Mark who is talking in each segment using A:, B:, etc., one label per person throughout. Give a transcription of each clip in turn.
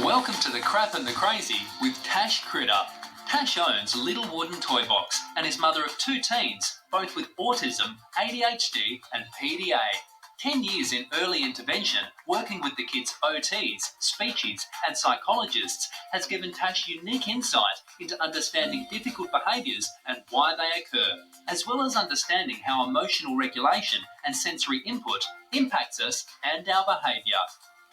A: Welcome to the Crap and the Crazy with Tash Critter. Tash owns Little Wooden Toy Box and is mother of two teens, both with autism, ADHD and PDA. 10 years in early intervention, working with the kids' OTs, speechies and psychologists has given Tash unique insight into understanding difficult behaviours and why they occur, as well as understanding how emotional regulation and sensory input impacts us and our behaviour.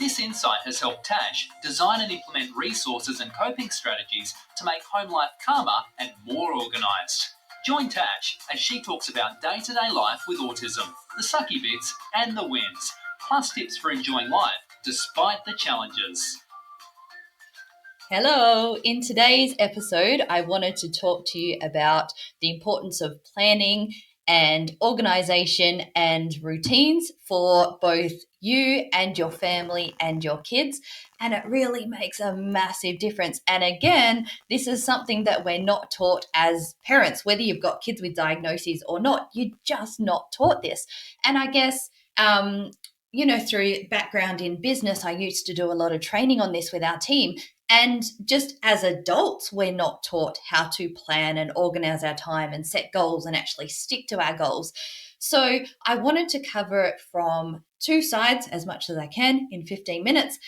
A: This insight has helped Tash design and implement resources and coping strategies to make home life calmer and more organised. Join Tash as she talks about day-to-day life with autism, the sucky bits and the wins, plus tips for enjoying life despite the challenges.
B: Hello, in today's episode, I wanted to talk to you about the importance of planning and organisation and routines for both you and your family and your kids. And it really makes a massive difference. And again, this is something that we're not taught as parents, whether you've got kids with diagnoses or not, you're just not taught this. And I guess, through background in business, I used to do a lot of training on this with our team. And just as adults, we're not taught how to plan and organize our time and set goals and actually stick to our goals. So I wanted to cover it from two sides as much as I can in 15 minutes,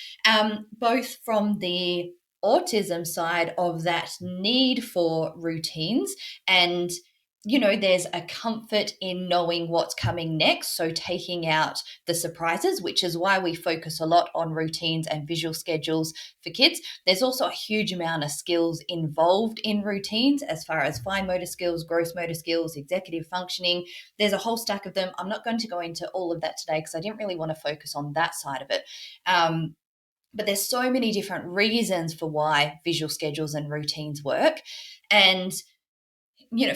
B: both from the autism side of that need for routines and there's a comfort in knowing what's coming next. So taking out the surprises, which is why we focus a lot on routines and visual schedules for kids. There's also a huge amount of skills involved in routines as far as fine motor skills, gross motor skills, executive functioning. There's a whole stack of them. I'm not going to go into all of that today because I didn't really want to focus on that side of it. But there's so many different reasons for why visual schedules and routines work. And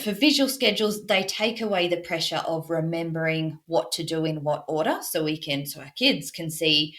B: for visual schedules, they take away the pressure of remembering what to do in what order, so our kids can see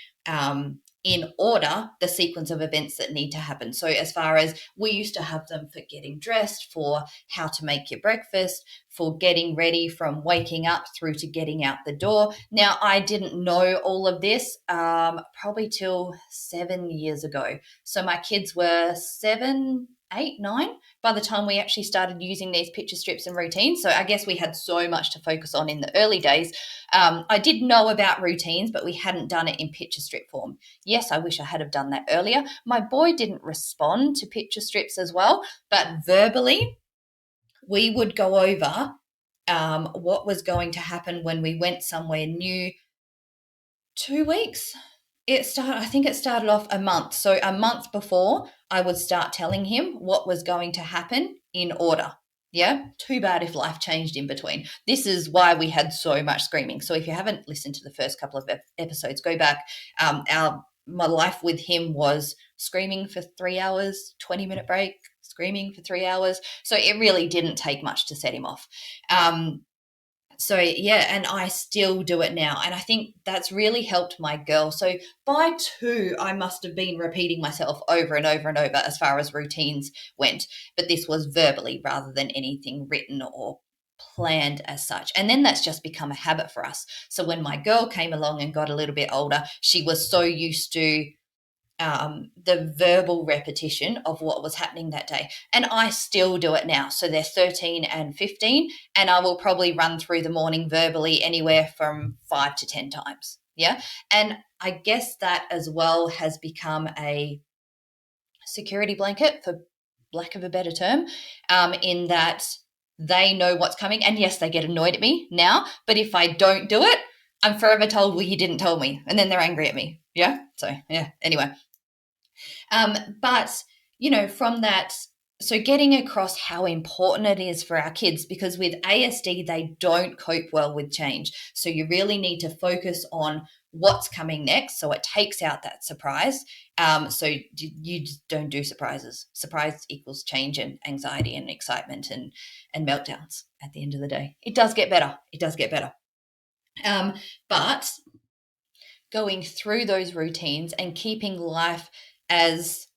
B: in order the sequence of events that need to happen. So as far as we used to have them for getting dressed, for how to make your breakfast, for getting ready from waking up through to getting out the door. Now, I didn't know all of this probably till 7 years ago. So my kids were 7, 8, 9 by the time we actually started using these picture strips and routines. So I guess we had so much to focus on in the early days. I did know about routines, but we hadn't done it in picture strip form. Yes, I wish I had have done that earlier. My boy didn't respond to picture strips as well, but verbally, we would go over what was going to happen when we went somewhere new. 2 weeks. I think it started off a month. So a month before, I would start telling him what was going to happen in order. Yeah, too bad if life changed in between. This is why we had so much screaming. So if you haven't listened to the first couple of episodes, go back. My life with him was screaming for 3 hours, 20-minute break, screaming for 3 hours. So it really didn't take much to set him off. And I still do it now. And I think that's really helped my girl. So by 2, I must have been repeating myself over and over and over as far as routines went. But this was verbally rather than anything written or planned as such. And then that's just become a habit for us. So when my girl came along and got a little bit older, she was so used to the verbal repetition of what was happening that day. And I still do it now. So they're 13 and 15, and I will probably run through the morning verbally anywhere from 5 to 10 times. Yeah. And I guess that as well has become a security blanket, for lack of a better term, in that they know what's coming. And yes, they get annoyed at me now, but if I don't do it, I'm forever told, well, you didn't tell me. And then they're angry at me. Yeah. So, yeah. Anyway. From that, so getting across how important it is for our kids, because with ASD, they don't cope well with change. So you really need to focus on what's coming next. So it takes out that surprise. So you just don't do surprises. Surprise equals change and anxiety and excitement and meltdowns at the end of the day. It does get better. But going through those routines and keeping life as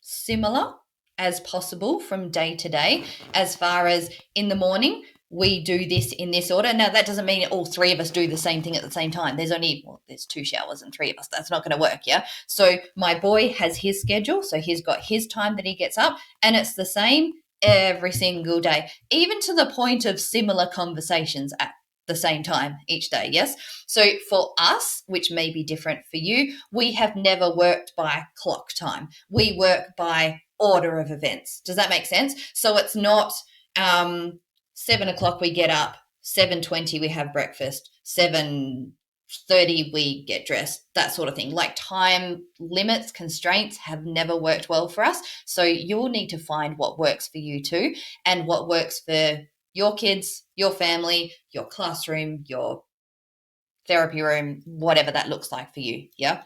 B: similar as possible from day to day, as far as in the morning, we do this in this order. Now, that doesn't mean all three of us do the same thing at the same time. There's 2 showers and 3 of us. That's not going to work, yeah? So my boy has his schedule. So he's got his time that he gets up, and it's the same every single day, even to the point of similar conversations at the same time each day, yes? So for us, which may be different for you, we have never worked by clock time. We work by order of events. Does that make sense? So it's not 7 o'clock we get up, 7:20 we have breakfast, 7:30 we get dressed, that sort of thing. Like time limits, constraints have never worked well for us. So you'll need to find what works for you too, and what works for your kids, your family, your classroom, your therapy room, whatever that looks like for you. Yeah.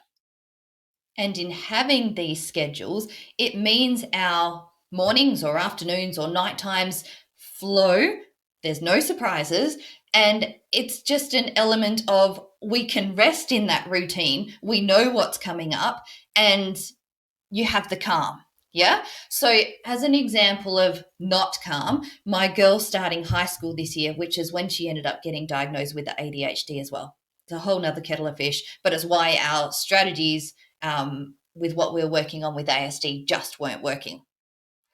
B: And in having these schedules, it means our mornings or afternoons or night times flow. There's no surprises. And it's just an element of we can rest in that routine. We know what's coming up, and you have the calm. Yeah. So, as an example of not calm, my girl starting high school this year, which is when she ended up getting diagnosed with the ADHD as well. It's a whole nother kettle of fish, but it's why our strategies with what we were working on with ASD just weren't working.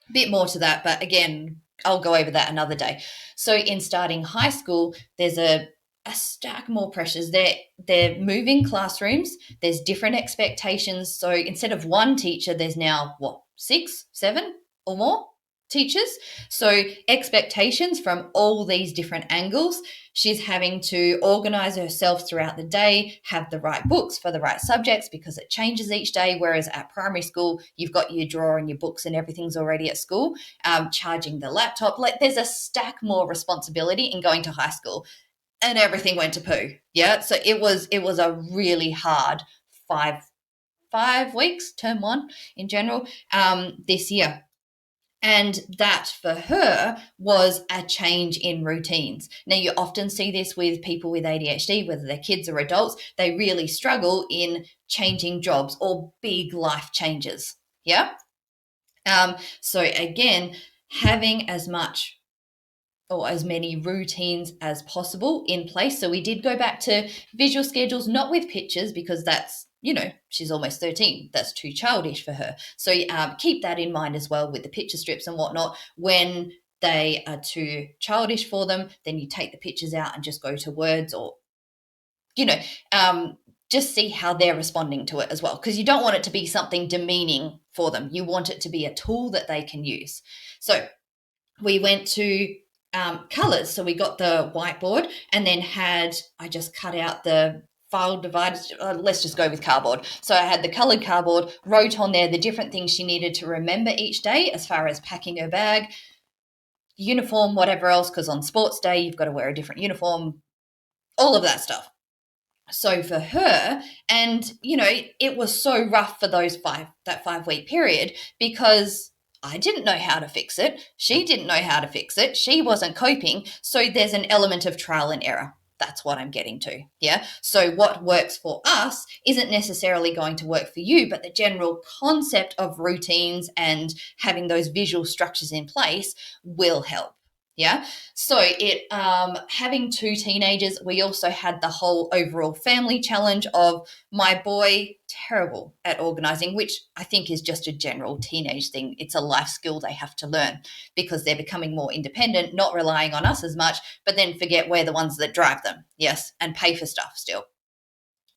B: A bit more to that, but again, I'll go over that another day. So, in starting high school, there's a stack more pressures. They're moving classrooms. There's different expectations. So instead of one teacher, there's now what, 6, 7 or more teachers. So expectations from all these different angles. She's having to organize herself throughout the day, have the right books for the right subjects because it changes each day. Whereas at primary school, you've got your drawer and your books and everything's already at school. Charging the laptop, like there's a stack more responsibility in going to high school. And everything went to poo. Yeah. So it was a really hard five weeks, term 1 in general, this year. And that for her was a change in routines. Now, you often see this with people with ADHD, whether they're kids or adults, they really struggle in changing jobs or big life changes. Yeah. So again, having as much or as many routines as possible in place. So we did go back to visual schedules, not with pictures, because that's, she's almost 13. That's too childish for her. So keep that in mind as well with the picture strips and whatnot. When they are too childish for them, then you take the pictures out and just go to words or, just see how they're responding to it as well. Because you don't want it to be something demeaning for them. You want it to be a tool that they can use. So we went to colors. So we got the whiteboard and then I just cut out the file dividers. Let's just go with cardboard. So I had the colored cardboard, wrote on there the different things she needed to remember each day as far as packing her bag, uniform, whatever else, because on sports day, you've got to wear a different uniform, all of that stuff. So for her, and it was so rough for that 5-week period because I didn't know how to fix it. She didn't know how to fix it. She wasn't coping. So there's an element of trial and error. That's what I'm getting to. Yeah. So what works for us isn't necessarily going to work for you, but the general concept of routines and having those visual structures in place will help. Yeah. So having 2 teenagers, we also had the whole overall family challenge of my boy terrible at organizing, which I think is just a general teenage thing. It's a life skill they have to learn because they're becoming more independent, not relying on us as much, but then forget we're the ones that drive them. Yes. And pay for stuff still.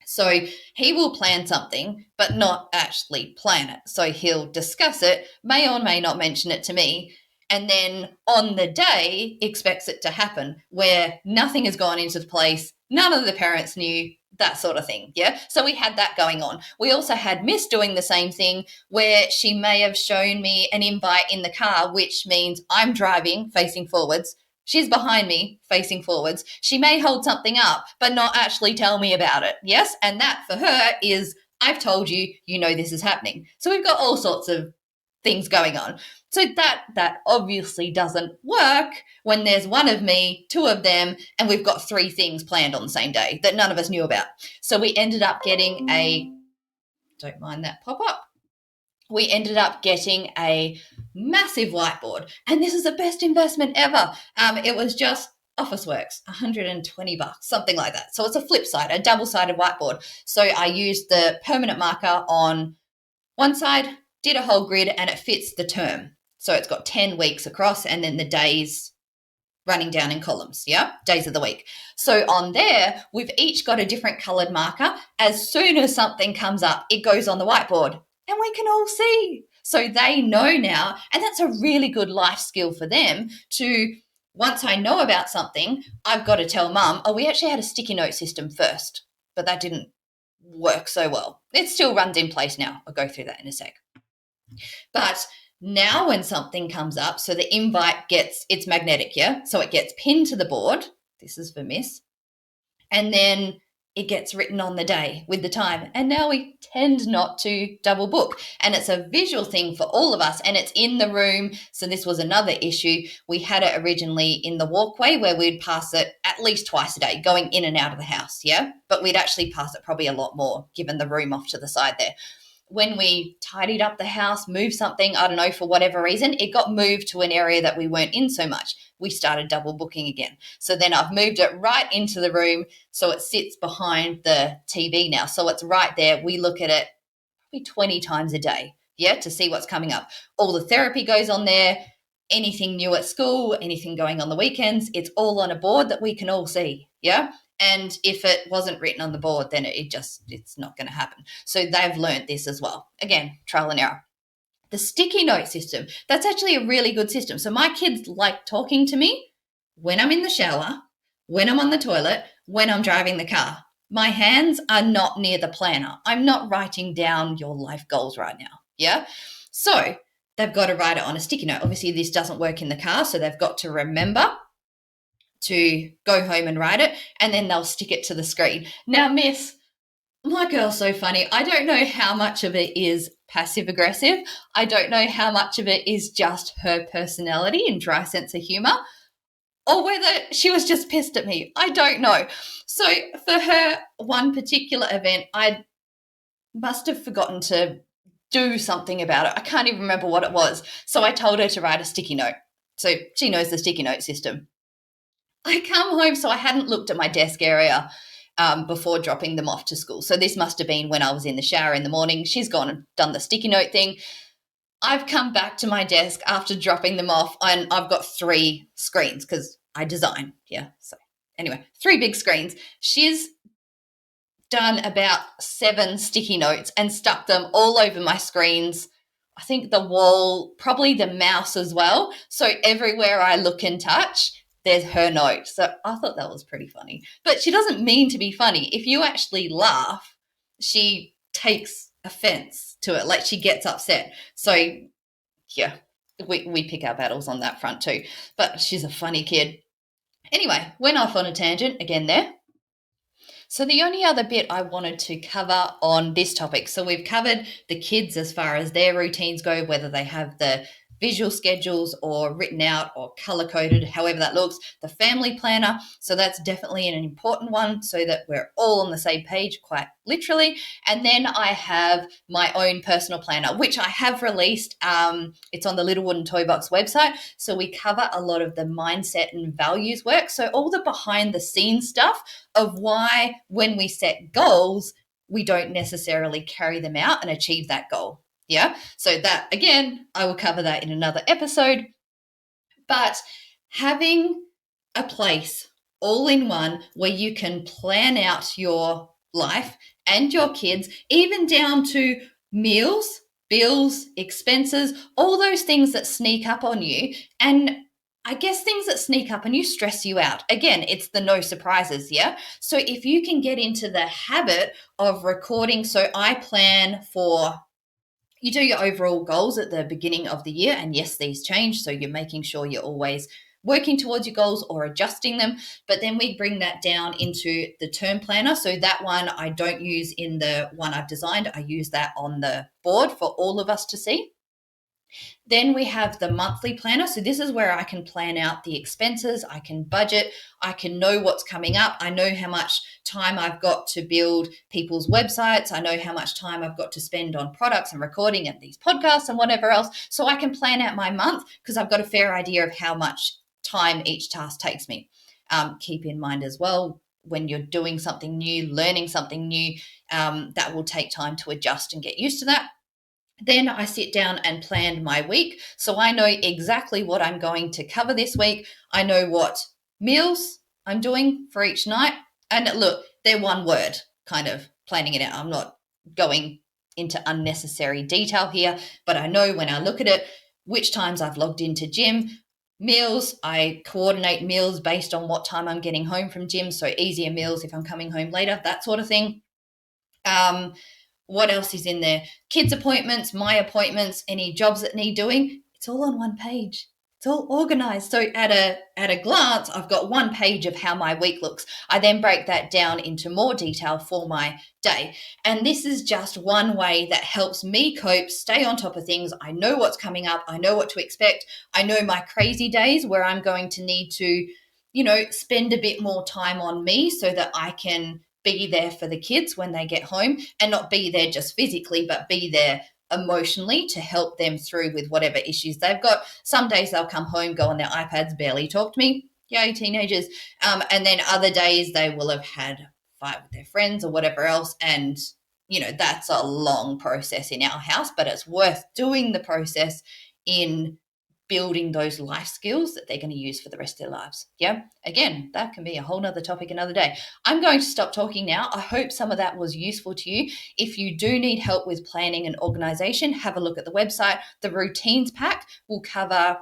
B: So he will plan something, but not actually plan it. So he'll discuss it, may or may not mention it to me, and then on the day expects it to happen where nothing has gone into place, none of the parents knew, that sort of thing. Yeah. So we had that going on. We also had Miss doing the same thing where she may have shown me an invite in the car, which means I'm driving facing forwards. She's behind me facing forwards. She may hold something up, but not actually tell me about it. Yes. And that for her is, I've told you, this is happening. So we've got all sorts of things going on. So that obviously doesn't work when there's one of me, 2 of them, and we've got 3 things planned on the same day that none of us knew about. So we ended up getting don't mind that pop-up. We ended up getting a massive whiteboard. And this is the best investment ever. It was just Officeworks, $120, something like that. So it's a flip side, a double-sided whiteboard. So I used the permanent marker on one side, did a whole grid, and it fits the term. So it's got 10 weeks across and then the days running down in columns, yeah? Days of the week. So on there, we've each got a different colored marker. As soon as something comes up, it goes on the whiteboard and we can all see. So they know now, and that's a really good life skill for them to, once I know about something, I've got to tell mum, oh, we actually had a sticky note system first, but that didn't work so well. It still runs in place now. I'll go through that in a sec. But now when something comes up, so the invite it's magnetic, yeah? So it gets pinned to the board. This is for Miss. And then it gets written on the day with the time. And now we tend not to double book. And it's a visual thing for all of us. And it's in the room. So this was another issue. We had it originally in the walkway where we'd pass it at least twice a day, going in and out of the house, yeah? But we'd actually pass it probably a lot more, given the room off to the side there. When we tidied up the house, moved something, I don't know, for whatever reason, it got moved to an area that we weren't in so much. We started double booking again. So then I've moved it right into the room. So it sits behind the TV now. So it's right there. We look at it probably 20 times a day, yeah, to see what's coming up. All the therapy goes on there. Anything new at school, anything going on the weekends, it's all on a board that we can all see, yeah? And if it wasn't written on the board, then it's not going to happen. So they've learned this as well. Again, trial and error. The sticky note system, that's actually a really good system. So my kids like talking to me when I'm in the shower, when I'm on the toilet, when I'm driving the car. My hands are not near the planner. I'm not writing down your life goals right now, yeah? So they've got to write it on a sticky note. Obviously, this doesn't work in the car, so they've got to remember to go home and write it, and then they'll stick it to the screen. Now, Miss, my girl's so funny. I don't know how much of it is passive aggressive. I don't know how much of it is just her personality and dry sense of humor, or whether she was just pissed at me. I don't know. So for her one particular event, I must have forgotten to do something about it. I can't even remember what it was. So I told her to write a sticky note. So she knows the sticky note system. I come home, so I hadn't looked at my desk area before dropping them off to school. So this must have been when I was in the shower in the morning. She's gone and done the sticky note thing. I've come back to my desk after dropping them off, and I've got 3 screens because I design. Yeah. So anyway, 3 big screens. She's done about 7 sticky notes and stuck them all over my screens. I think the wall, probably the mouse as well. So everywhere I look and touch, there's her note. So I thought that was pretty funny. But she doesn't mean to be funny. If you actually laugh, she takes offense to it. Like, she gets upset. So, yeah, we pick our battles on that front too. But she's a funny kid. Anyway, went off on a tangent again there. So the only other bit I wanted to cover on this topic, so we've covered the kids as far as their routines go, whether they have the visual schedules or written out or color coded, however that looks, the family planner. So that's definitely an important one so that we're all on the same page, quite literally. And then I have my own personal planner, which I have released. It's on the Little Wooden Toy Box website. So we cover a lot of the mindset and values work. So all the behind the scenes stuff of why when we set goals, we don't necessarily carry them out and achieve that goal. Yeah. So that, again, I will cover that in another episode. But having a place all in one where you can plan out your life and your kids, even down to meals, bills, expenses, all those things that sneak up on you. And I guess things that sneak up and you stress you out. Again, it's the no surprises, yeah? So if you can get into the habit of recording, so I plan for, you do your overall goals at the beginning of the year, and yes, these change, so you're making sure you're always working towards your goals or adjusting them, but then we bring that down into the term planner. So that one I don't use in the one I've designed. I use that on the board for all of us to see. Then we have the monthly planner. So this is where I can plan out the expenses, I can budget, I can know what's coming up. I know how much time I've got to build people's websites. I know how much time I've got to spend on products and recording and these podcasts and whatever else. So I can plan out my month because I've got a fair idea of how much time each task takes me. keep in mind as well when you're doing something new, learning something new, that will take time to adjust and get used to that. Then I sit down and plan my week. So I know exactly what I'm going to cover this week. I know what meals I'm doing for each night. And look, they're one word, kind of planning it out. I'm not going into unnecessary detail here, but I know when I look at it, which times I've logged into gym. Meals, I coordinate meals based on what time I'm getting home from gym. So easier meals if I'm coming home later, that sort of thing. What else is in there? Kids' appointments, my appointments, any jobs that need doing. It's all on one page. It's all organized. So at a glance, I've got one page of how my week looks. I then break that down into more detail for my day. And this is just one way that helps me cope, stay on top of things. I know what's coming up. I know what to expect. I know my crazy days where I'm going to need to, spend a bit more time on me so that I can be there for the kids when they get home, and not be there just physically, but be there emotionally to help them through with whatever issues they've got. Some days they'll come home, go on their iPads, barely talk to me. Yay, teenagers. And then other days they will have had a fight with their friends or whatever else. And, that's a long process in our house, but it's worth doing the process in building those life skills that they're going to use for the rest of their lives. Yeah. Again, that can be a whole nother topic another day. I'm going to stop talking now. I hope some of that was useful to you. If you do need help with planning and organization, have a look at the website. The routines pack will cover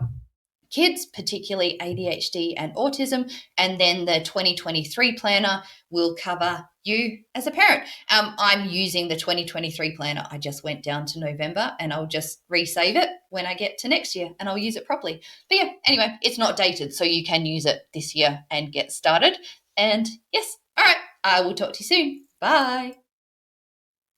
B: kids, particularly ADHD and autism, and then the 2023 planner will cover you as a parent. I'm using the 2023 planner. I just went down to November, and I'll just resave it when I get to next year, and I'll use it properly. But yeah, anyway, it's not dated, so you can use it this year and get started. And yes, all right, I will talk to you soon. Bye.